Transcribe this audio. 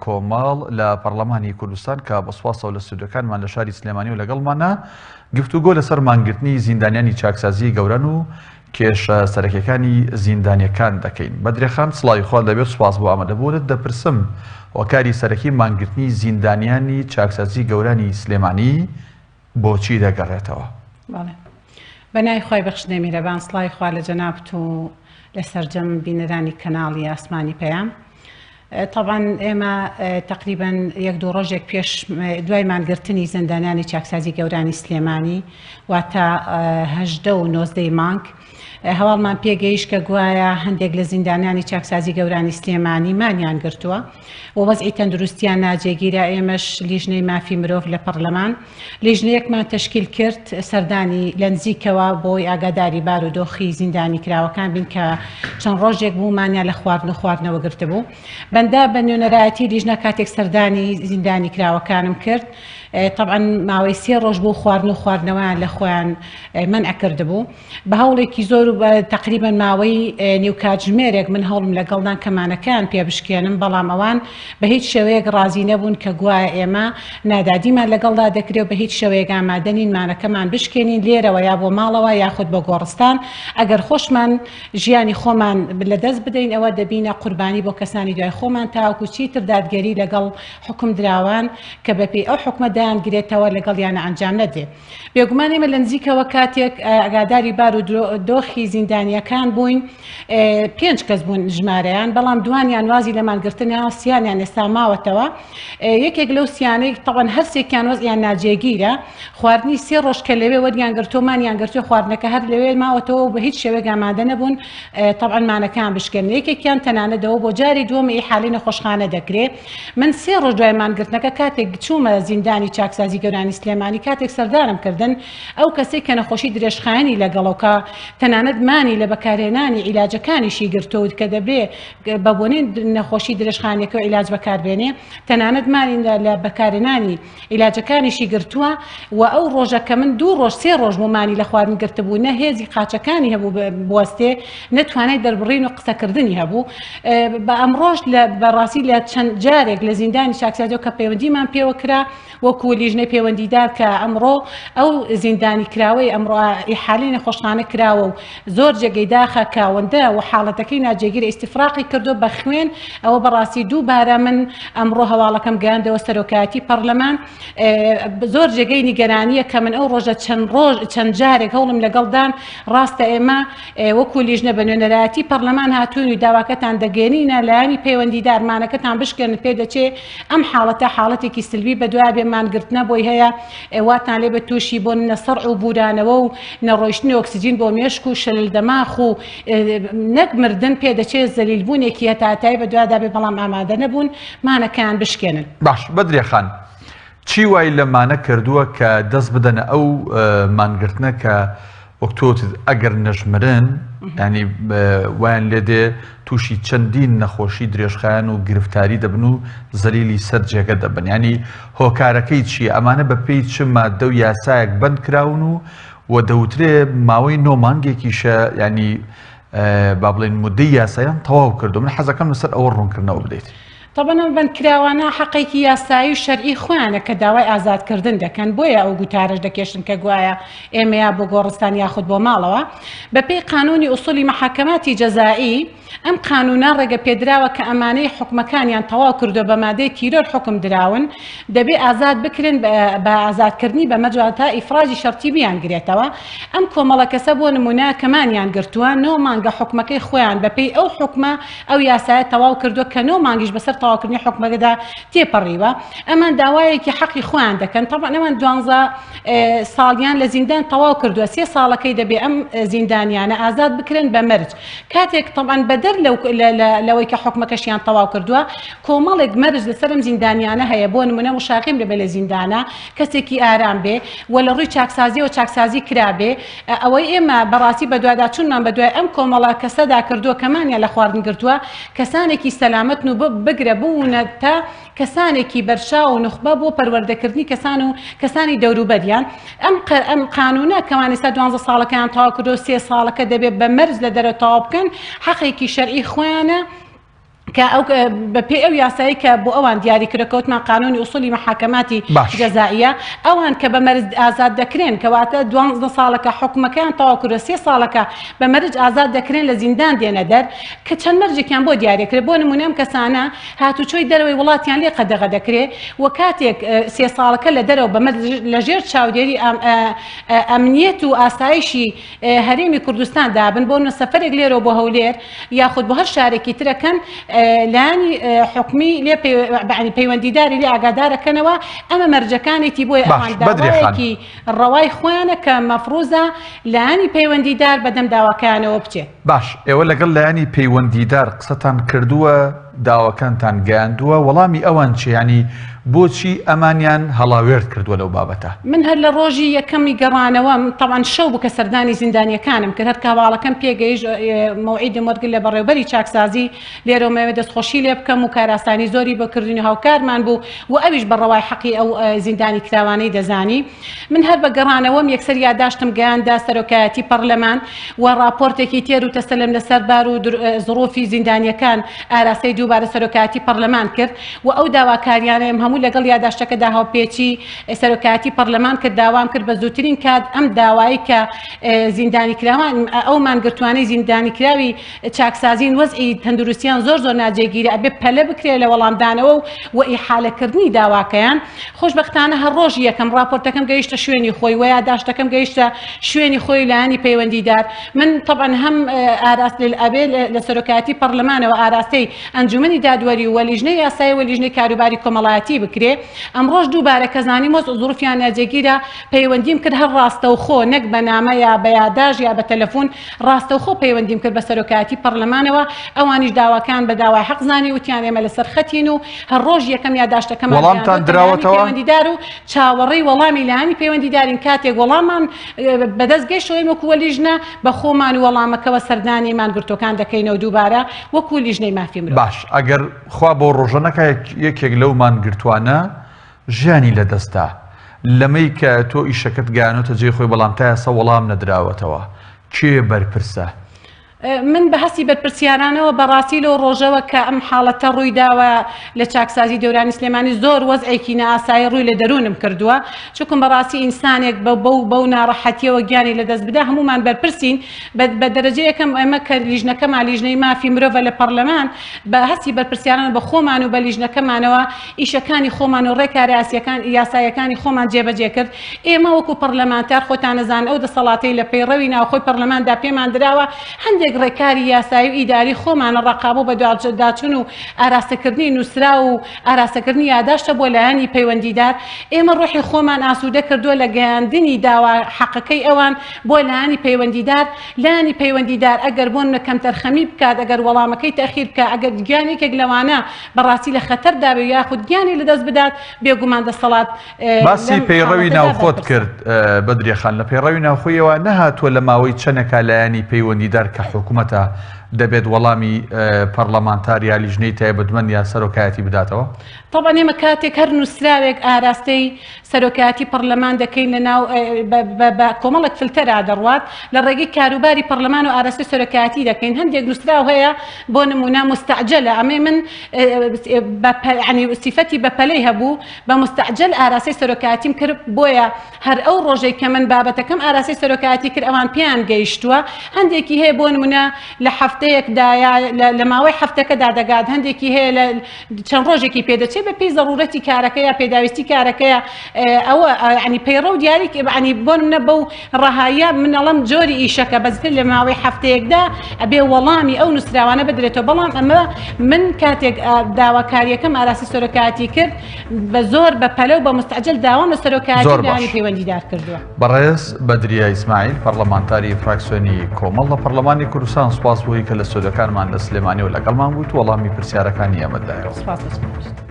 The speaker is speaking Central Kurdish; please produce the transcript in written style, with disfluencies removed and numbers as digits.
کۆماڵ لە پەرلەمانی کوردستان کە بەسواسەوە لە ستودیۆکانمان لە شاری سلێمانی و لەگەڵمانە گفتوگۆ لەسەر مانگرتنی زیندانیانی چاکسازی گەورەن و کێشە سەرەکیەکانی زیندانیەکان دەکەین. بەدرێخان سڵاوی خوا دەبێت سوپاس بۆ ئامادەبوونت دەپرسم هۆکاری سەرەکی مانگرتنی زیندانیانی چاکسازی گەورانی سلێمانی بۆچی دەگەڕێتەوە؟ بەنای خۆی بەخشنێ میرەبان سڵاوی خوا لە جەنابت و لە سەرجەم بینەرانی کەناڵی ئاسمانی پەیام. طبعا ئێمە تقریبا یەک دوو ڕۆژێک پێش دوای مانگرتنی زیندانیانی چاکسازی گەورانی سلێمانی واتە 18 و 19 مانگ هەواڵمان پێگەیشت کە گوایە هەندێک لە زیندانیانی چاکسازی گەورانی سلێمانی مانیان گرتووە و وەزعی تەندروستیان ناجێگیرە. ئێمەش لیژنەی مافی مرۆڤ لە پەرلەمان لیژنەیەکمان تەشکیل کرد سەردانی لە نزیکەوە بۆی ئاگاداری بارودۆخی زیندانی کراوەکان بین کە چەند ڕۆژێک بوومانیان لە خواردنەوە گرتبوو. بەندا بە نوێنەرایەتی لیژنە کاتێک سەردانی زیندانی کراوەکانم کرد طبعا ماوەی 3 ڕۆژ بوو خواردنەوەیان لە خۆیان منع کردبوو. بە هەوڵێکی زۆر تقریبا ماوەی نیوکاتژمێرێک من هەوڵم لەگەڵدان کەمانەکان پێ بشکێنم، بەڵام ئەوان بە هیچ شێوەیەک ڕازی نەبوون کە گوایە ئێمە نادادیمان لەگەڵدا دەکرێت بە هیچ شێوەیەک ئامادەنین مانەکەمان بشکێنین لێرەوە یا بۆ ماڵەوە یاخود بە گۆڕستان. ئەگەر خۆشمان ژیانی خۆمان لەدەست بدەین ئەوە دەبینە قوربانی بۆ کەسانی دوای خۆمان تاوەکو چیتر دادگەری لەگەڵ حکم دراوان کە بەپێی ئەو حکومە دایانگرێتەوە لەگەڵ یانە ئەنجام نەدێ. بێگومان ئێمە لە نزیکەوە کاتێک ئاگاداری بارودۆخی زیندانیەکان بووین 5 کەس بوون ژمارەیان، بەڵام دوانیان وازی لە مانگرتنیان سییانیان ئێستا ماوەتەوە. یەکێک لەو سییانەی تەوەن هەرسێکیان وەزیان ناجێگیرە، خواردنی 3 ڕۆژ کە لەوێ وەریان گرتۆمانیان گرتووە خواردنەکە هەر لەوێ ماوەتەوە و بە هیچ شێوەیەک ئامادە نەبوون طبعا مانەکان بشکێن. یەکێکیان تەنانەتەوە بۆ جاری دووەمە ئیحالەی نەخۆشخانە دەکرێت. من 3 ڕۆژ دوای مانگرتنەکە کاتێک چوومە زیندانی چاکسازی گەورانی سلێمانی کاتێک سەردارم کردن ئەو کەسێک کە نەخۆشی درێژخایەنی لەگەڵەوە تەنانەت مانی لە بەکارهێنانی عیلاجەکانیشی گرتووت کە دەبێ بە بۆنێن نەخۆشی درێژخانەکە و عیلاج بەکاربێنێ، تەنانەت مانی لە بەکارهێنانی عیلاجەکانیشی گرتووە و ئەو ڕۆژە کە من 2 ڕۆژ 3 ڕۆژ مانی لە خواردن گرتبوو، نە هێزی قاچەکانی هەبوو بوەستێ نەتوانێت دەربڕین و قسەکردنی هەبوو. بە ئەمڕۆژ بەڕاستی لە چەند جارێک لە زیندانی چاکسازیەوە کە پەیوەندیمان پێوە کرا وەکو لیژنەی پەیوەندیدار کە ئەمڕۆ ئەو زیندانی کراوەی ئەمڕۆ ئیحالەی نەخۆشخانە کراوە و زۆر جێگەی داخە کاوەندە و حاڵەتەکەی ناجێگیر ئیستیفراقی کردو بە خوێن. ئەوە بەڕاستی دووبارە من ئەمڕۆ هەواڵەکەم گەیاندەوە سەرۆکایەتی پەرلەمان. زۆر جێگەی نیگەرانیە کە من ئەو ڕۆژە چەند جارێک هەوڵم لەگەڵدان ڕاستە ئێمە وەکو لیژنە بە نوێنەرایەتی پەرلەمان هاتوون و داواکەتان دەگەێنینە لایانی پەیوەندیدارمانەکەتان بشکێن پێ دەچێ ئەم حاڵەتە حاڵەتێکی سلبی بەدوای بێمانگرتنە بۆی هەیە واتان لێ بە تووشی بۆ نەسەرع و بورانەوە و نەڕۆیشتنی ئۆکسیجین بۆ مێشک و شلل دەماخ و نەک مردن پێ دەچێت زەلیلبوونێکی هەتاتایی بەدوادا بێ، بەڵام ئامادە نەبوون مانەکەیان بشکێنن. باش بەدرێخان چی وای لەمانە کردووە کە دەست بدەنە ئەو مانگرتنە کە وەکتۆت ئەگەر نەژمرن ینی وایان لێدێ تووشی چەندین نەخۆشی درێژخایەن و گرفتاری دەبن و زەلیلی سەر جێگە دەبن. ینی هۆکارەکەی چی؟ ئەمانە بە پێی چ مادە و یاسایەک بند کراون و دەوترێ ماوەی 9 مانگێکیشە ینی با بڵێن مودەی یاسایان تەواو کردو. من حەزەکەم لەسەر ئەوە ڕوونکردنەوە بدەیت. طبعا بنکراوانە حەقێکی یاسایی و شەرعی خۆیانە کە داوای ئازادکردن دەکەن، بۆیە ئەو گوتارش دەکێشن کە گوایە ئێمە یا بۆ گۆڕستان یاخود بۆ ماڵەوە. بەپێی قانونی ئوسولی محاکەماتی جەزایی ئەم قانونان ڕێگە پێدراوە کە ئەمانەی حکومەکانیان تەواو کردو بە مادەی تیرۆر حکم دراون دەبێ ئازاد بکرن بە ئازادکردنی بە مەجاتا ئیفراجی شەرتی بیان گرێتەوە. ئەم کۆمەڵە کەسە بۆ نمونە کەمانیان گرتووە 9 مانگە حکومەکەی خۆیان بەپێی ئەو حکومە ئەو یاسایە تەواو کردو کە 9 مانگیش بەسەر تەواوکردنی حکومەکەدا تێپەڕیوە. ئەمان داوایەکی حەقی خۆیان دەکەن. طبعا ئەمان 12 ساڵیان لە زیندان تەواو کردووە، 3 ساڵەکەی دەبێ ئەم زیندانیانە ئازاد بکرن بە مەرج. کاتێک طبعا بەدەر لەوەی کە حکومەکەشیان تەواو کردووە کۆمەڵێک مەرج لەسەرم زیندانیانە هەیە. بۆ نمونە مشاقیم لەبێ لە زیندانە کەسێکی ئارام بێ و لە ڕووی چاکسازی و چاکسازی کرابێ. ئەوەی ئێمە بەڕاستی بەدوایدا چونمان بەدوای ئەم کۆمەڵە کەسەدا کردووە کەمانیان لە خواردن گرتووە کەسانێکی سەلامەت و بگرە بوونە تا کەسانێکی بەرشا و نخبە بۆ پەروەردەکردنی کەسان و کەسانی دەوروبەریان. ئەم قانونە کەوان ئێستا 12 ساڵەکەیان تەواو کردو 3 ساڵەکە دەبێت بە مەرج لە دەرەوە تەواو بکەن، حەقێکی شەرعی خۆیانە کە ئەو بەپێ ئەو یاسایی کە بۆ ئەوان دیاریکرەکەوتمان قانونی ئوسولی محاکەماتی جەزائیە ئەوان کە بە مەرج ئازاد دەکرێن کەواتە 12 ساڵەکە حکومەکەیان تەواوکرە 3 ساڵەکە بە مەرج ئازاد دەکرێن لە زیندان دێنە دەر کە چەند مەرجێکیان بۆ دیاریکرێت بۆ نمونە ئەم کەسانە هاتوچۆی دەرەوەی وڵاتیان لێ قەدەغە دەکرێت و کاتێک 3 ساڵەکە لە دەرەوە بە مەرج لەژێر چاودێری ئەمنیەت و ئاسایشی هەرێمی کوردستان دابن بۆ نە سەفەرێک لێرەوە بۆ هەولێر یاخود بۆ هەر شارێکی ترەکەن لانی حکمی لێ پەیوەندیداری لێ ئاگادارەکەنەوە ئەمە مەرجەکانێتی بۆی ئەوان داوایەکی ڕەوای خۆیانە کە مەفروزە لانی پەیوەندیدار بەدەم داواکانەوە بچێت. باش ئێوە لەگەڵ لایانی پەیوەندیدار قسەتان کردووە داواکانتان گەیاندووە وەڵامی ئەوان چی ینی بۆچی ئەمانیان هەڵاوێرد کردووە لەو بابەتە؟ من هەر لە ڕۆژی یەکەمی گەڕانەوە تەوان شەو بوو کە سەردانی زیندانیەکانم کرد هەر کاواڵەکەم پێگەیشت مەوعیدم وەرگرت لە بەڕێوەبەری چاکسازی لێرەمەوێ دەستخۆشی لێ بکەم و کاراسانی زۆری بەکردنی هاوکارمان بوو و ئەویش بەڕەوای حەقی ئەو زیندانی کراوانەی دەزانی من هەر بە گەڕانەوەم یەکسەر یاداشتم گەیاندا سەرۆکایەتی پەرلەمان و راپۆرتێکی تێر و تەسەلم لەسەر بار و زڕۆفی زیندانیەکان ئاراستەی دووبارە سەرۆکایەتی پەرلەمان کرد و ئەو داواکاریانەم هەموو لەگەڵ یاداشتەکەدا هاوپێچی سەرۆکایەتی پەرلەمان کرد داوام کرد بە زووترین کات ئەم داوایی کە زیندانی کراوان ئەو مانگرتوانەی زیندانی کراوی چاکسازین وەزعی تەندروستیان زۆر ناجێگیرە ئەبێ پەلە بکرێت لە وەڵامدانەوە و ئیحالەکردنی داواکەیان خۆشبەختانە هەر ڕۆژی یەکەم راپۆرتەکەم گەیشتە شوێنی خۆی و یاداشتەکەم گەیشتە شوێنی خۆی لایانی پەیوەندیدار من طبعا هەم ئاراست ئەبێ لە سەرۆکایەتی پەرلەمانەوە ئاراستەی ئەنجومەنی دادوەری و لیژنەی یاسایی و لیژنەی کاروباری کۆمەڵایەتی بکرێ ئەمڕۆژ دووبارە کە زانیم وەز زروفیان ناجێگیرە پەیوەندیم کرد هەر ڕاستەوخۆ نەک بە نامە یا بە یاداش یا بە تەلەفۆن ڕاستەوخۆ پەیوەندیم کرد بە سەرۆکایەتی پەرلەمانەوە ئەوانیش داواکان بە داوای حەق زانی وتیان ئێمە لەسەر خەتین و هەر ڕۆژ یەکەم یاداشتەکەمان وەڵامتان دراوەتەوە پەیوەندیدار و چاوەڕێی وەڵامی لایانی پەیوەندیدارین کاتێک وەڵامان بەدەست گەیشتەوە وەکو لیژنە بە خۆمان و وەڵامەکەوە سەردانی مانگرتوەکان دەکەینەوە دووبارە وەکو لیژنەی مافی مرۆڤ. باش ئەگەر خوا بۆ ڕۆژەنەکە یەکێک لەو مانگرتوانە ژیانی لەدەستا لەمەی کە تۆ ئیشەکەت گیانۆتە جێ خۆی بەڵام تا ئێستا وەڵام نەدراوەتەوە کێ بەرپرسە؟ من بەهەسی بەرپرسیارانەوە بەڕاستی لەو ڕۆژەوە کە ئەم حاڵەتە ڕوویداوە لە چاکسازی دەورانی سلێمانی زۆر وەزعێکی نائاسایی ڕووی لە دەروونم کردووە چونکم بەڕاستی ئینسانێک بەو ناڕەحەتیەوە گیانی لەدەست بدا هەمومان بەرپرسین بە دەرەجە یەکەم ئەمە کە لیژنەکەمان لیژنەی مافی مرۆڤە لە پەرلەمان بەهەسی بەرپرسیارانە بە خۆمان و بە لیژنەکەمانەوە ئیشەکانی خۆمان و ڕێکاری یاسایەکانی خۆمان جێبەجێ کرد ئێمە وەکو پەرلەمانتار خۆتانەزان ئەو دەسەڵاتەی لە پەیڕەوی ناوخۆی پەرلەماندا پێمان دراوە هەندێک ڕێکاری یاسایی و ئیداری خۆمانە ڕقابۆ بە داچون و ئاراستەکردنی نووسرا و ئاراستەکردنی یاداشتە بۆ لایانی پەیوەندیدار ئێمە ڕۆحی خۆمان ئاسوودە کردووە لە گەیاندنی داوا حەقەکەی ئەوان بۆ لایانی پەیوەندیدار لایانی پەیوەندیدار ئەگەر بۆن نەکەم تەرخەمی بکات ئەگەر وەڵامەکەی تەخیر بکە ئەگەر گیانێکێک لەوانە بەڕاستی لە خەتەردا بێ یاخود گیانی لەدەست بدات بێگومان دەسەڵات باسی پەیڕەوی ناوخۆت کرد بەدرێخان لە پەیڕەوی ناوخۆیەوە نەهاتووە لە ماوەی چەندێکا لایانی پەیوەندیدار کە حکوومەتە دەبێت وەڵامی پەرلەمانتار یا لیژنەی تایبەتمەند یا سەرۆکایەتی بداتەوە؟ طبعا ئێمە کاتێک هەر نووسراوێک ئاراستەی سەرۆکایەتی پەرلەمان دەکەین لە ناو بە کۆمەڵێک فلتەرا دەڕوات لە ڕێگەی کاروباری پەرلەمان و ئاراستی سەرۆکایەتی دەکەین هەندێک نووسراو هەیە بۆ نمونە مستعجلە ئەمێ من سیفەتی بەپەلەی هەبوو بە مستعجل ئاراستی سەرۆکایەتیم کرد بۆیە هەر ئەو ڕۆژەی کە من بابەتەکەم ئاراستی سەرۆکایەتی کرد ئەوان پێیان گەیشتووە هەندێکی هەیە بۆ نمونە لە هەفتەیەکدا لە ماوەی هەفتەکەدا دەگات هەندێکی هەیە لە چەند ڕۆژێکی پێدەچێت بە پێی ضرورەتی کارەکە یا پێداویستی کارەکەیە ئەوە ینی پەیڕە و دیاری ینی بۆ منە بەو ڕەهایە منەڵەم جۆری ئیشەکە بەزتر لە ماوەی هەفتەیەکدا ئەبێ وەڵامی ئەو نووسراوانە بدرێتەوە بەڵام ئەمە من کاتێک داواکاریەکەم ئاراستی سەرۆکایەتی کرد بە زۆر بە پەلە و بە مستعجل داوام لە سەرۆکایەتی لایانی پەیوەندیدار کردووە. بەڕێز بەدریە ئیسماعیل پەرلەمانتاری فراکسیۆنی کۆمەڵ لە پەرلەمانی کوردستان سوپاس بۆی کە لە سەرۆکانمان لە سلێمانی و لەگەڵمان بوویت وەڵامی پرسیارەکانی ئێمەدایەوە.